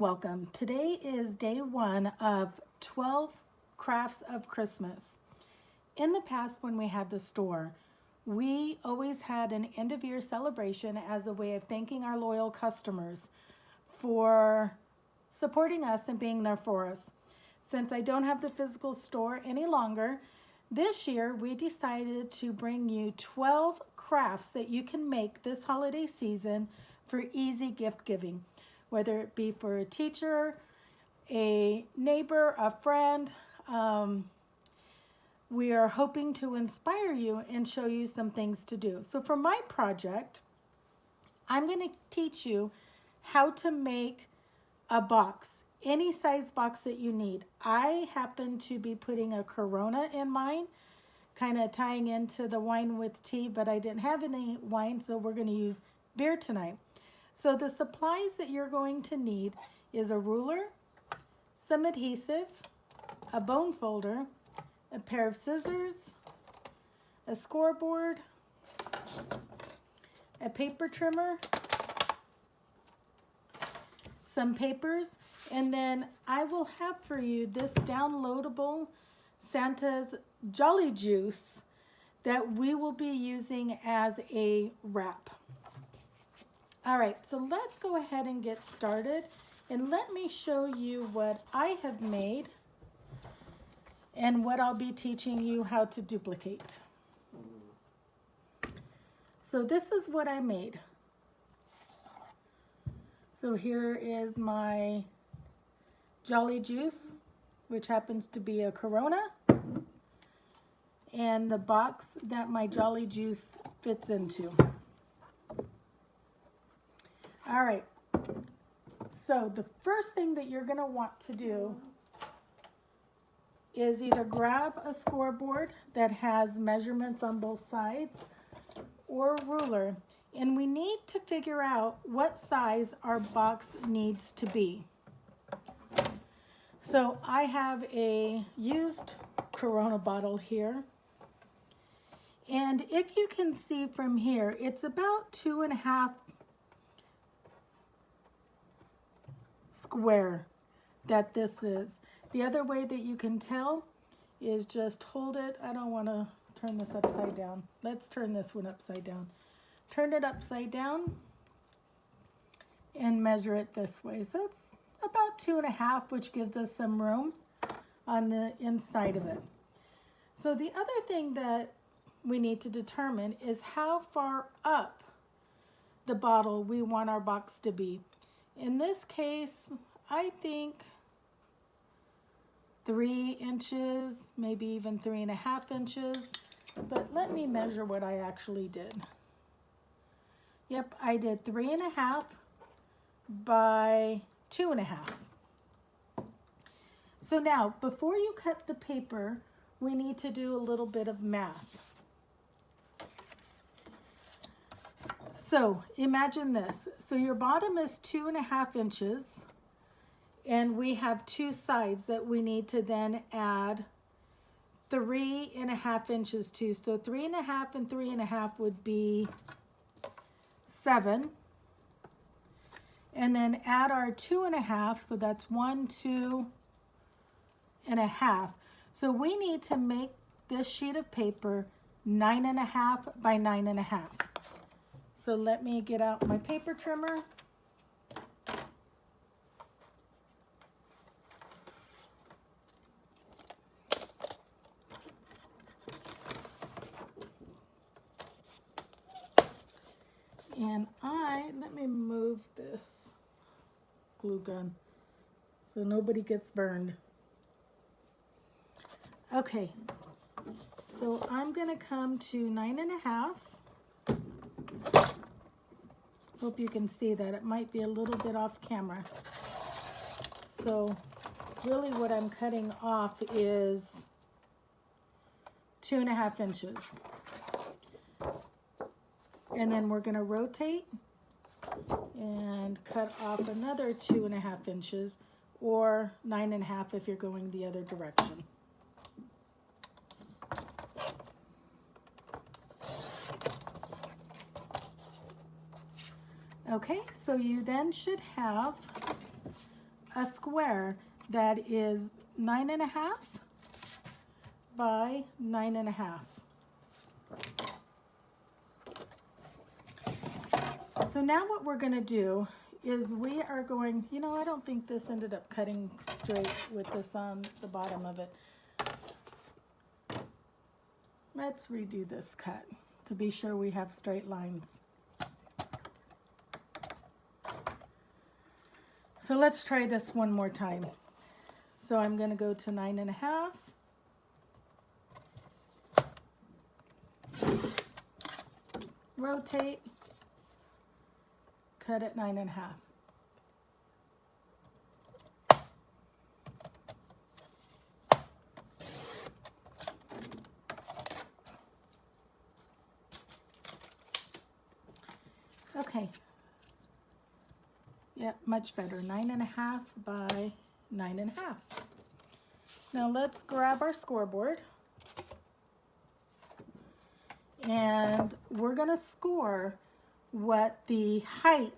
Welcome. Today is day one of 12 Crafts of Christmas. In the past, when we had the store, we always had an end of year celebration as a way of thanking our loyal customers for supporting us and being there for us. Since I don't have the physical store any longer, this year we decided to bring you 12 crafts that you can make this holiday season for easy gift giving, whether it be for a teacher, a neighbor, a friend. We are hoping to inspire you and show you some things to do. So for my project, I'm going to teach you how to make a box, any size box that you need. I happen to be putting a Corona in mine, kind of tying into the wine with tea, but I didn't have any wine, so we're going to use beer tonight. So the supplies that you're going to need is a ruler, some adhesive, a bone folder, a pair of scissors, a scoreboard, a paper trimmer, some papers, and then I will have for you this downloadable Santa's Jolly Juice that we will be using as a wrap. All right, so let's go ahead and get started, and let me show you what I have made and what I'll be teaching you how to duplicate. So this is what I made. So here is my Jolly Juice, which happens to be a Corona, and the box that my Jolly Juice fits into. All right, so the first thing that you're going to want to do is either grab a scoreboard that has measurements on both sides or a ruler, and we need to figure out what size our box needs to be. So I have a used Corona bottle here, and if you can see from here, it's about 2.5 square that this is. The other way that you can tell is just hold it. I don't want to turn this upside down. Let's turn this one upside down. Turn it upside down and measure it this way. So it's about 2.5, which gives us some room on the inside of it. So the other thing that we need to determine is how far up the bottle we want our box to be. In this case, I think 3 inches, maybe even 3.5 inches, but let me measure what I actually did. Yep, I did 3.5 by 2.5. So now, before you cut the paper, we need to do a little bit of math. So imagine this. So your bottom is 2.5 inches, and we have 2 sides that we need to then add 3.5 inches to. So 3.5 and 3.5 would be 7. And then add our 2.5, so that's 1, 2.5. So we need to make this sheet of paper 9.5 by 9.5. So let me get out my paper trimmer. And let me move this glue gun so nobody gets burned. Okay, so I'm gonna come to 9.5. Hope you can see that. It might be a little bit off camera. So really what I'm cutting off is 2.5 inches. And then we're gonna rotate and cut off another 2.5 inches, or 9.5 if you're going the other direction. Okay, so you then should have a square that is 9.5 by 9.5. So now what we're going to do is we are going, you know, I don't think this ended up cutting straight with this on the bottom of it. Let's redo this cut to be sure we have straight lines. So let's try this one more time. So I'm going to go to 9.5. Rotate, cut at 9.5. Okay. Yep, much better. 9.5 by 9.5. Now let's grab our scoreboard. And we're going to score what the height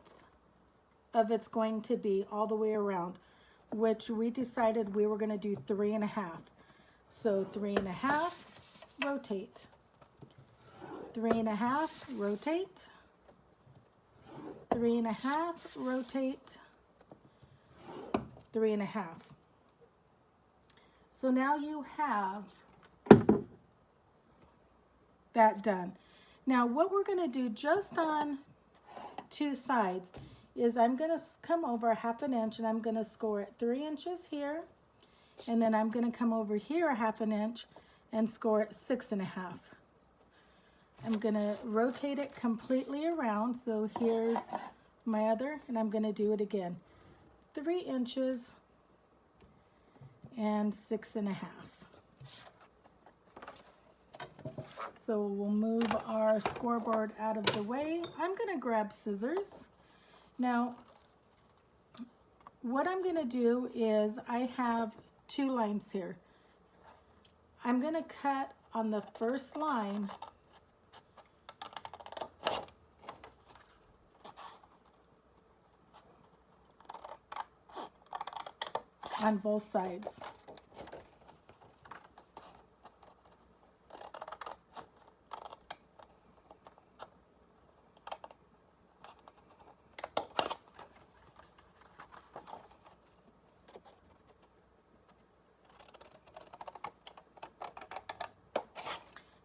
of it's going to be all the way around, which we decided we were going to do 3.5. So 3.5, rotate. 3.5, rotate. 3.5, rotate. 3.5. So now you have that done. Now what we're going to do just on two sides is I'm going to come over 1/2 inch and I'm going to score it 3 inches here, and then I'm going to come over here 1/2 inch and score it 6.5. I'm going to rotate it completely around, so here's my other, and I'm going to do it again. 3 inches and 6.5. So we'll move our scoreboard out of the way. I'm going to grab scissors. Now, what I'm going to do is I have 2 lines here. I'm going to cut on the first line on both sides.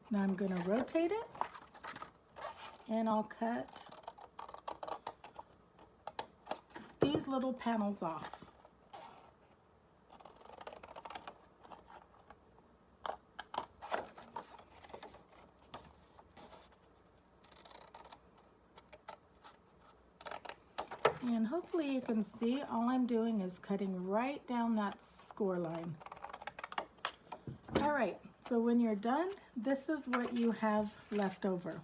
Now I'm going to rotate it, and I'll cut these little panels off. And hopefully you can see all I'm doing is cutting right down that score line. All right, so when you're done, this is what you have left over.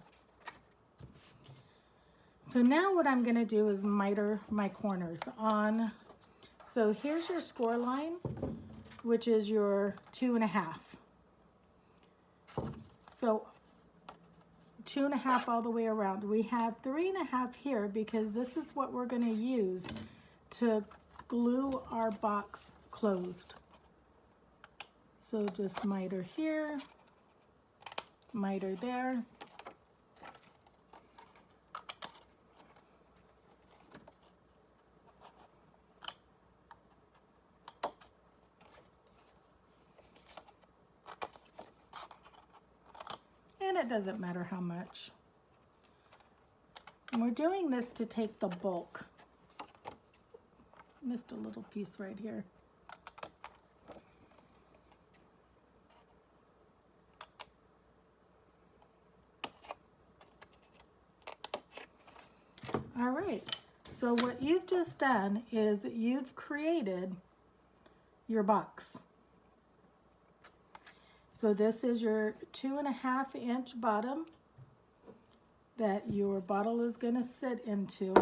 So now what I'm going to do is miter my corners on. So here's your score line, which is your 2.5. So 2.5 all the way around. We have 3.5 here because this is what we're going to use to glue our box closed. So just miter here, miter there. And it doesn't matter how much. And we're doing this to take the bulk. Missed a little piece right here. All right, so what you've just done is you've created your box. So this is your 2.5 inch bottom that your bottle is going to sit into.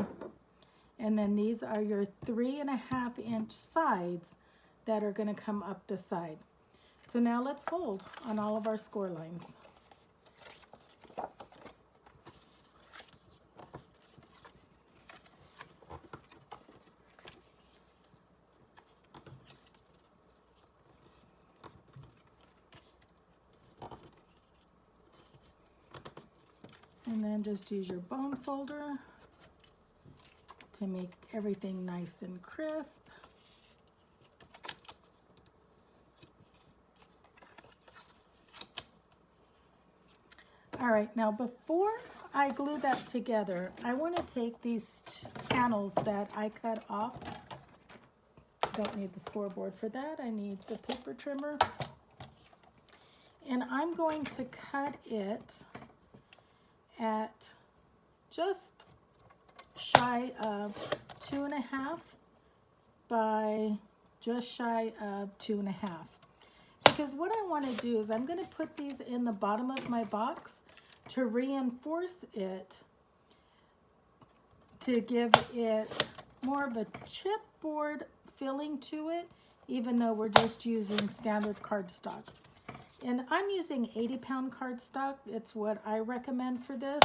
And then these are your 3.5 inch sides that are going to come up the side. So now let's fold on all of our score lines. And then just use your bone folder to make everything nice and crisp. All right, now before I glue that together, I want to take these panels that I cut off. Don't need the scoreboard for that. I need the paper trimmer. And I'm going to cut it at just shy of 2.5 by just shy of 2.5. Because what I want to do is I'm going to put these in the bottom of my box to reinforce it, to give it more of a chipboard feeling to it, even though we're just using standard cardstock. And I'm using 80-pound cardstock. It's what I recommend for this.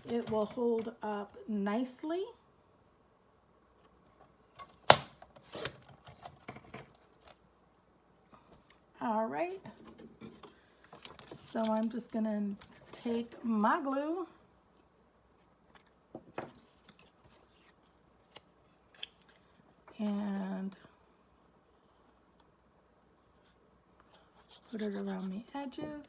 It will hold up nicely. All right. So I'm just going to take my glue and put it around the edges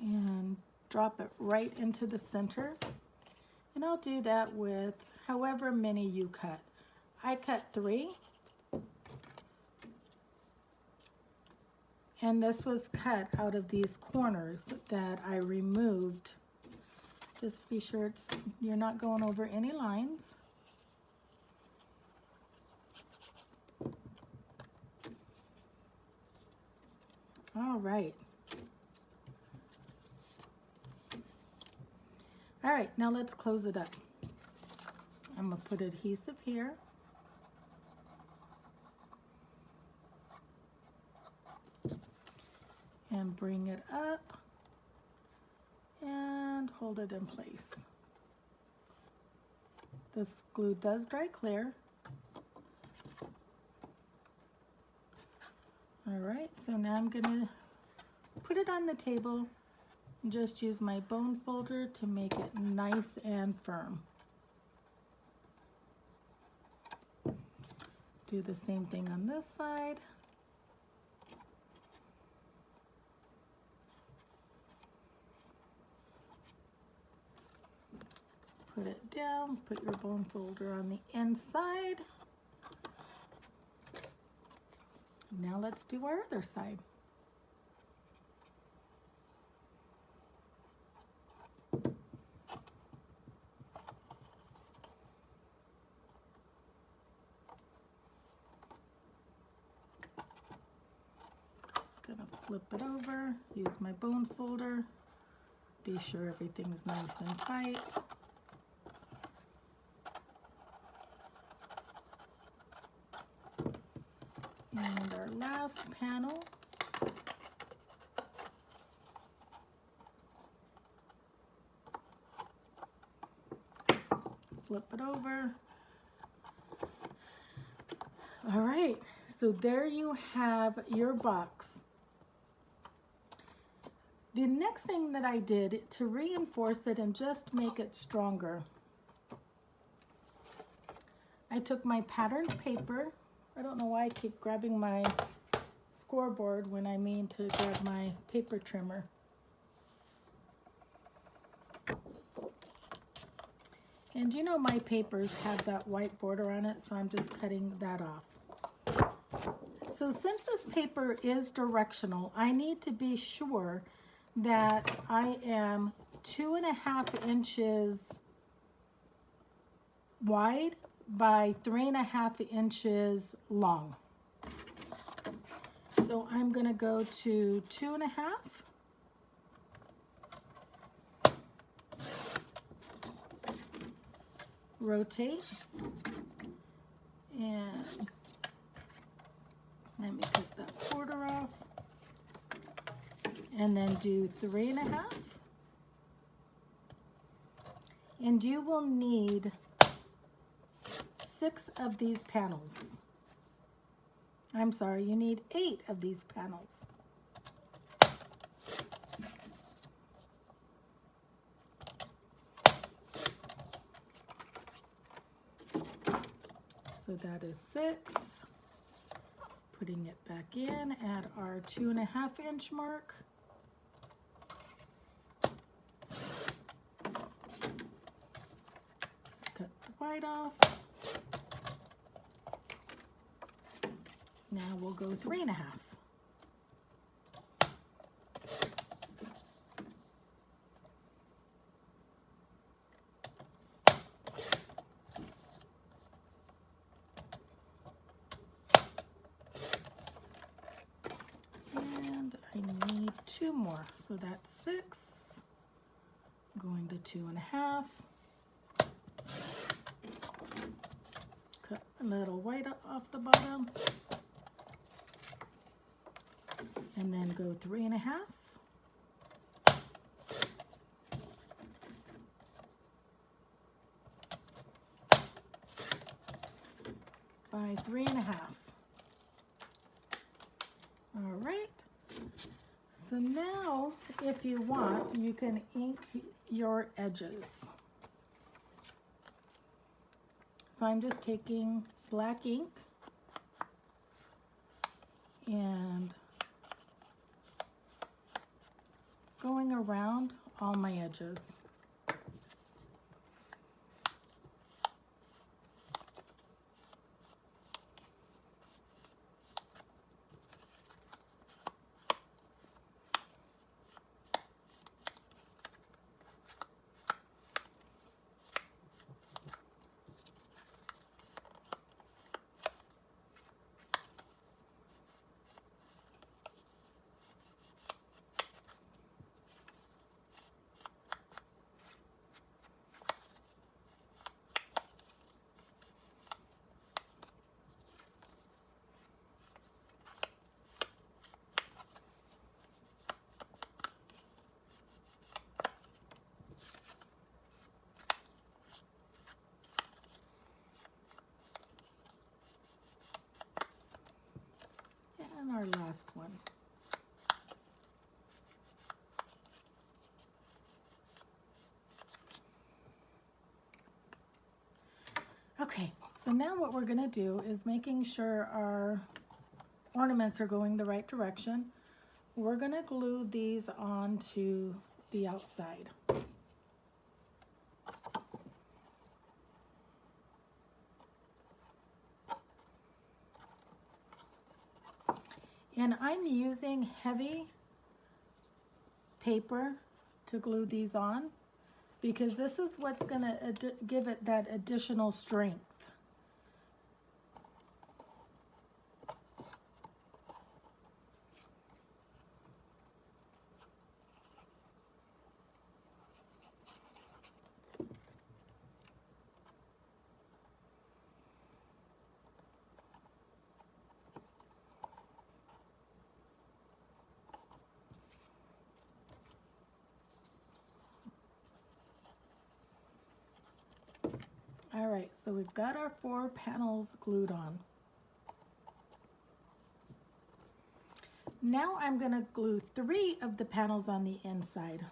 and drop it right into the center. And I'll do that with however many you cut. I cut 3. And this was cut out of these corners that I removed. Just be sure you're not going over any lines. All right. All right, now let's close it up. I'm gonna put adhesive here. And bring it up and hold it in place. This glue does dry clear. All right, so now I'm gonna put it on the table and just use my bone folder to make it nice and firm. Do the same thing on this side. Put it down, put your bone folder on the inside. Now let's do our other side. Gonna flip it over, use my bone folder, be sure everything's nice and tight. And our last panel, flip it over. All right, so there you have your box. The next thing that I did to reinforce it and just make it stronger, I took my patterned paper. I don't know why I keep grabbing my scoreboard when I mean to grab my paper trimmer. And you know my papers have that white border on it, so I'm just cutting that off. So since this paper is directional, I need to be sure that I am 2.5 inches wide by 3.5 inches long. So I'm going to go to 2.5. Rotate. And let me cut that border off. And then do 3.5. And you will need 6 of these panels. I'm sorry, you need 8 of these panels. So that is 6. Putting it back in at our 2.5-inch mark. Cut the white off. Now we'll go 3.5. And I need 2 more, so that's 6. Going to 2.5. Cut a little white off the bottom. And then go 3.5. By 3.5. All right. So now, if you want, you can ink your edges. So I'm just taking black ink and going around all my edges. And our last one. Okay, so now what we're going to do is making sure our ornaments are going the right direction. We're going to glue these onto the outside. And I'm using heavy paper to glue these on because this is what's going to give it that additional strength. All right, so we've got our 4 panels glued on. Now I'm going to glue 3 of the panels on the inside.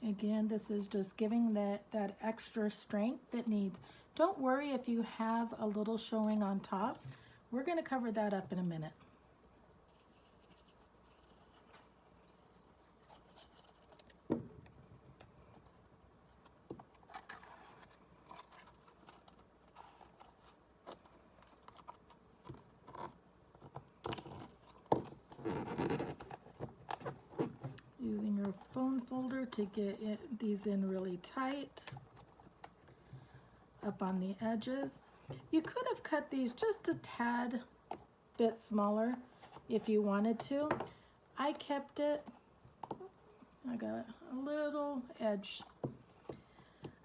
Again, this is just giving that extra strength that needs. Don't worry if you have a little showing on top. We're going to cover that up in a minute. Using your foam folder to get these in really tight up on the edges. You could have cut these just a tad bit smaller if you wanted to. I kept it, I got a little edge.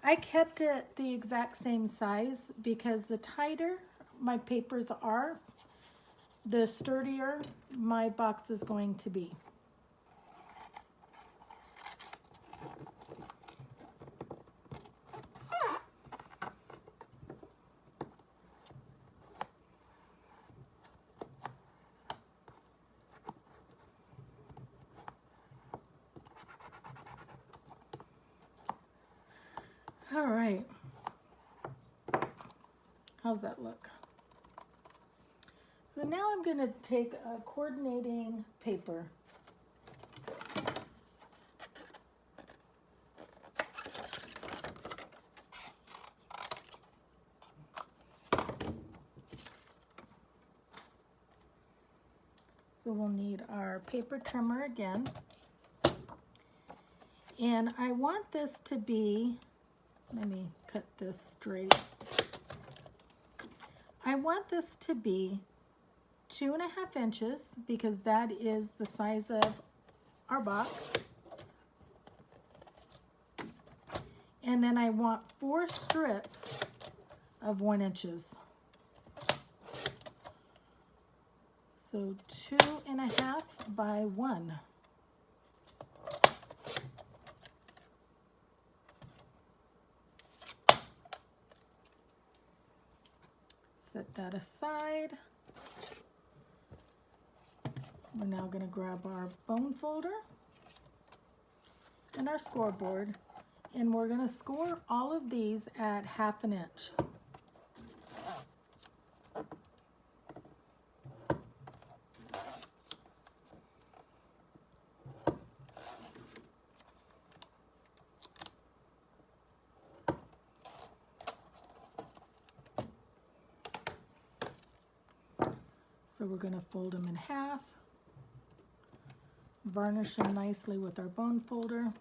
I kept it the exact same size because the tighter my papers are, the sturdier my box is going to be. How's that look? So now I'm going to take a coordinating paper. So we'll need our paper trimmer again. And I want this to be, let me cut this straight. I want this to be 2.5 inches because that is the size of our box. And then I want 4 strips of 1 inches. So 2.5 by 1. Set that aside. We're now going to grab our bone folder and our scoreboard, and we're going to score all of these at 1/2 inch. So we're going to fold them in half, varnish them nicely with our bone folder.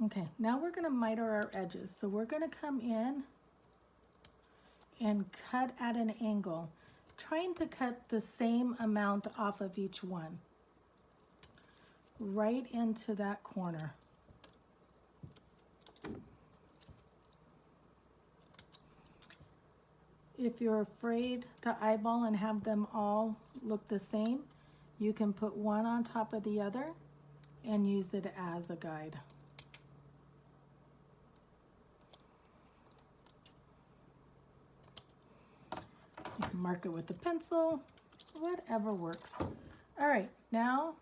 Okay, now we're going to miter our edges. So we're going to come in and cut at an angle, trying to cut the same amount off of each one, right into that corner. If you're afraid to eyeball and have them all look the same, you can put one on top of the other and use it as a guide. You can mark it with a pencil, whatever works. All right, now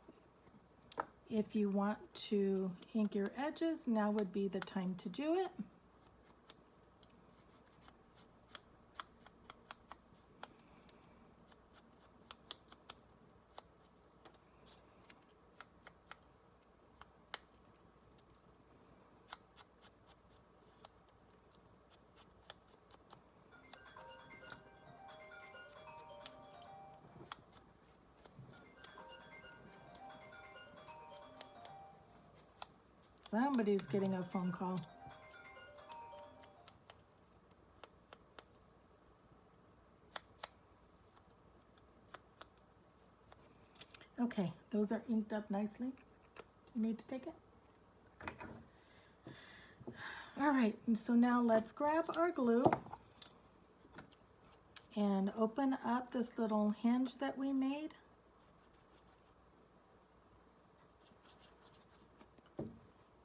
if you want to ink your edges, now would be the time to do it. Somebody's getting a phone call. Okay, those are inked up nicely. You need to take it? All right, and so now let's grab our glue and open up this little hinge that we made.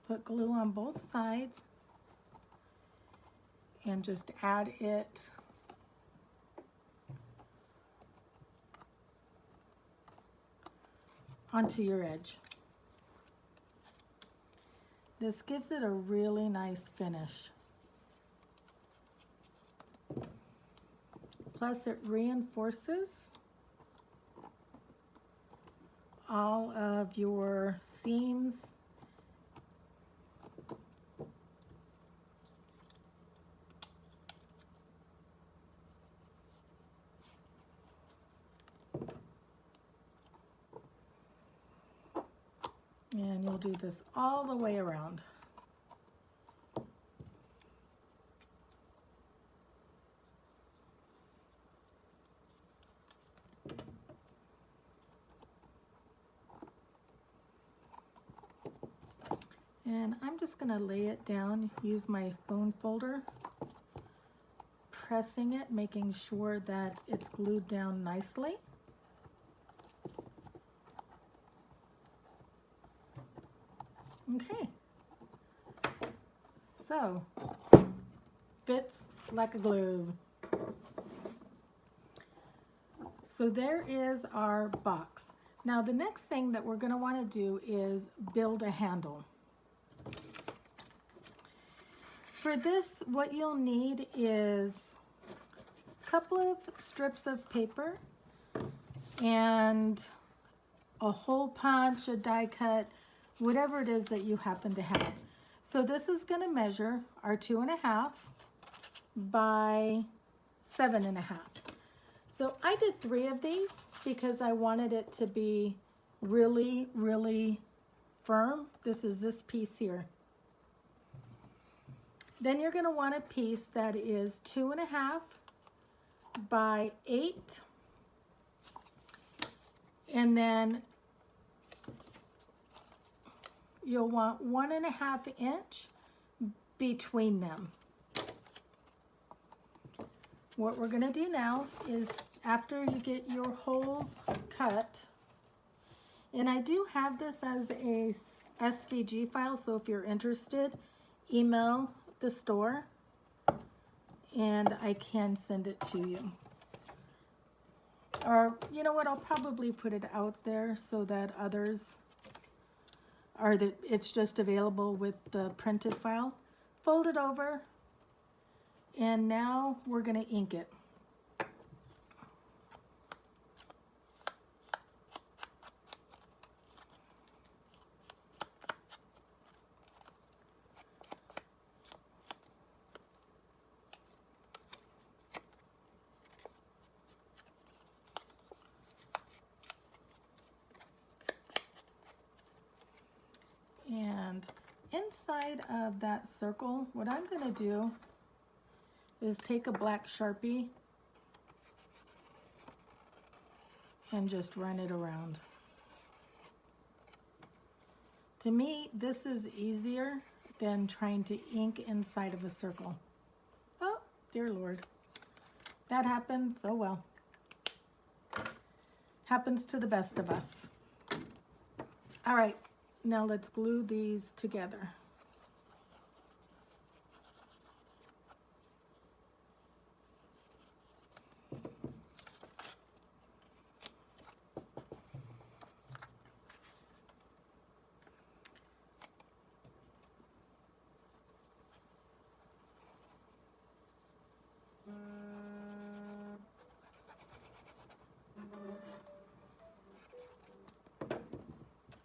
Put glue on both sides and just add it onto your edge. This gives it a really nice finish. Plus it reinforces all of your seams and you'll do this all the way around. And I'm just going to lay it down, use my bone folder, pressing it, making sure that it's glued down nicely. Okay, so fits like a glove. So there is our box. Now the next thing that we're going to want to do is build a handle. For this, what you'll need is a couple of strips of paper and a hole punch, a die cut, whatever it is that you happen to have. So this is going to measure our 2.5 by 7.5. So I did 3 of these because I wanted it to be really, really firm. This is this piece here. Then you're going to want a piece that is 2.5 by 8. And then you'll want 1.5 inch between them. What we're going to do now is, after you get your holes cut, and I do have this as a SVG file, so if you're interested, email the store and I can send it to you. Or, you know what, I'll probably put it out there so that others it's just available with the printed file. Fold it over, and now we're going to ink it. And inside of that circle, what I'm going to do is take a black Sharpie and just run it around. To me, this is easier than trying to ink inside of a circle. Oh, dear Lord. That happens, oh well. Happens to the best of us. All right. Now let's glue these together.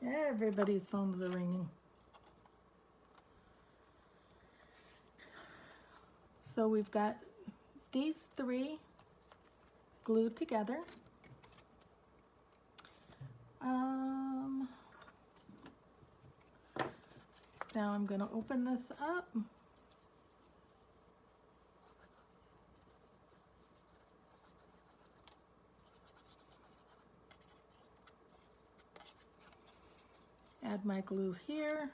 Everybody's phones are ringing. So we've got these 3 glued together. Now I'm going to open this up. Add my glue here,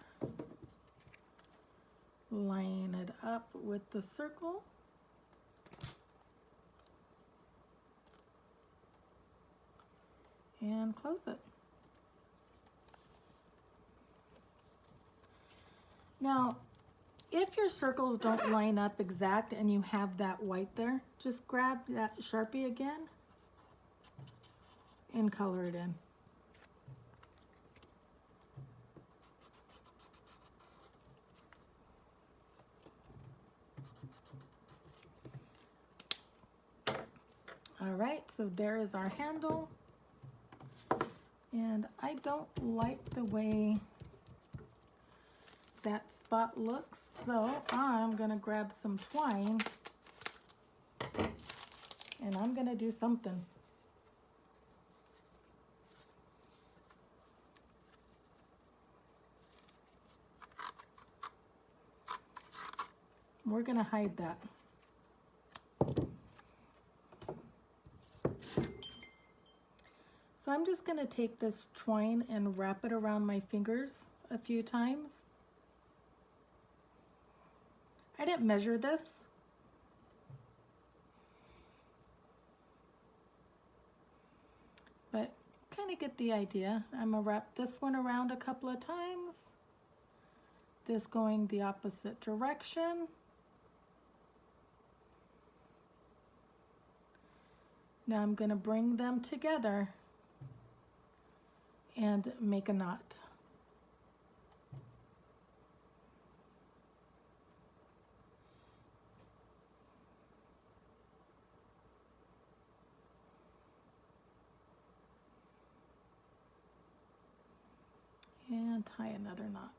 line it up with the circle, and close it. Now, if your circles don't line up exact and you have that white there, just grab that Sharpie again and color it in. All right, so there is our handle. And I don't like the way that spot looks, so I'm gonna grab some twine and I'm gonna do something. We're gonna hide that. So I'm just going to take this twine and wrap it around my fingers a few times. I didn't measure this. But kind of get the idea. I'm going to wrap this one around a couple of times. This going the opposite direction. Now I'm going to bring them together and make a knot. And tie another knot.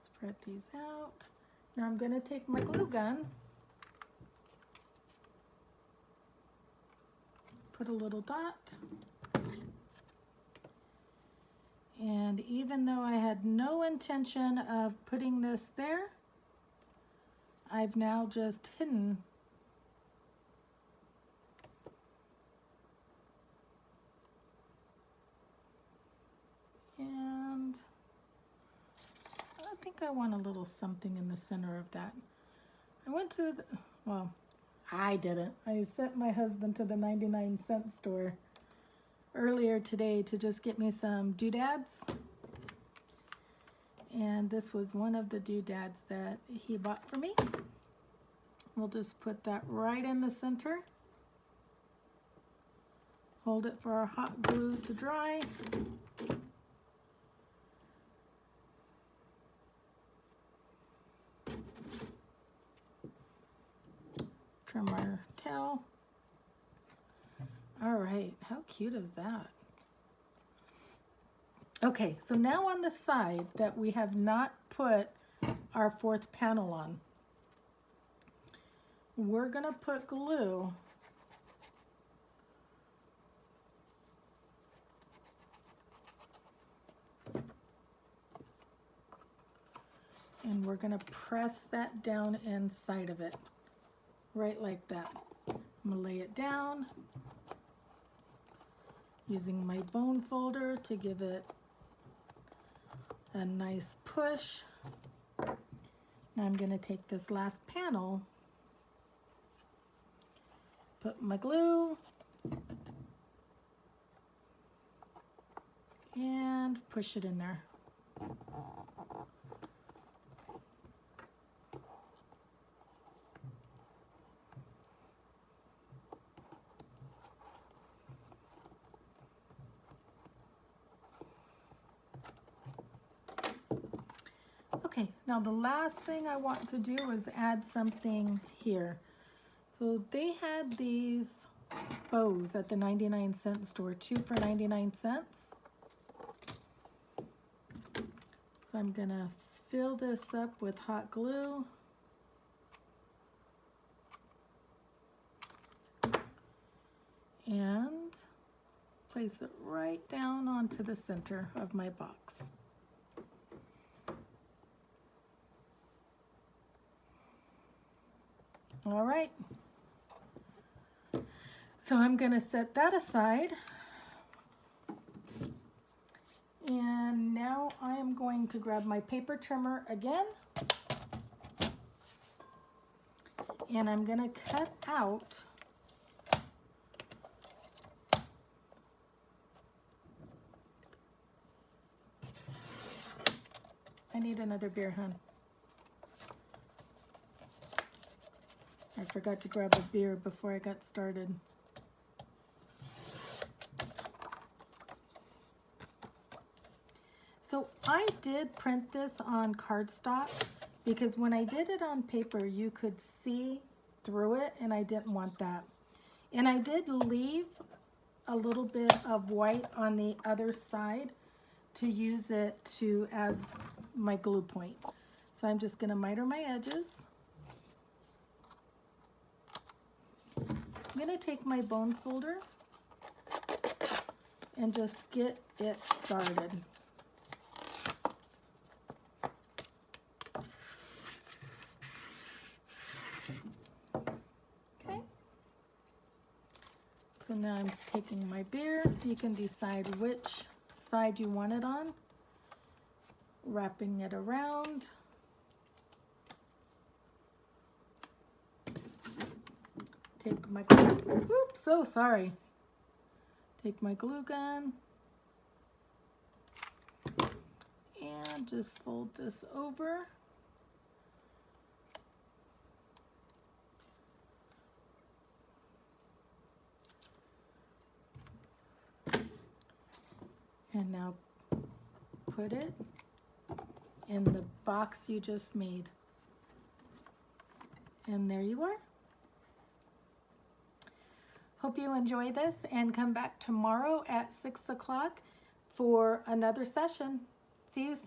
Spread these out. Now I'm going to take my glue gun, put a little dot, and even though I had no intention of putting this there, I've now just hidden and I think I want a little something in the center of that. I went to the, well, I didn't. I sent my husband to the 99-cent store earlier today to just get me some doodads. And this was one of the doodads that he bought for me. We'll just put that right in the center. Hold it for our hot glue to dry. Trim our tail. All right, how cute is that? Okay, so now on the side that we have not put our fourth panel on, we're gonna put glue and we're gonna press that down inside of it, right like that. I'm gonna lay it down using my bone folder to give it a nice push. Now I'm going to take this last panel, put my glue, and push it in there. Okay, now the last thing I want to do is add something here. So they had these bows at the 99-cent store, 2 for 99 cents. So I'm gonna fill this up with hot glue. And place it right down onto the center of my box. All right, so I'm going to set that aside, and now I am going to grab my paper trimmer again, and I'm going to cut out I need another beer, hon. I forgot to grab a beer before I got started. So I did print this on cardstock because when I did it on paper, you could see through it, and I didn't want that. And I did leave a little bit of white on the other side to use it as my glue point. So I'm just going to miter my edges. I'm going to take my bone folder and just get it started. Okay. So now I'm taking my beer. You can decide which side you want it on. Wrapping it around. Take my, oops, so sorry. Take my glue gun. And just fold this over. And now put it in the box you just made. And there you are. Hope you enjoy this and come back tomorrow at 6 o'clock for another session. See you soon.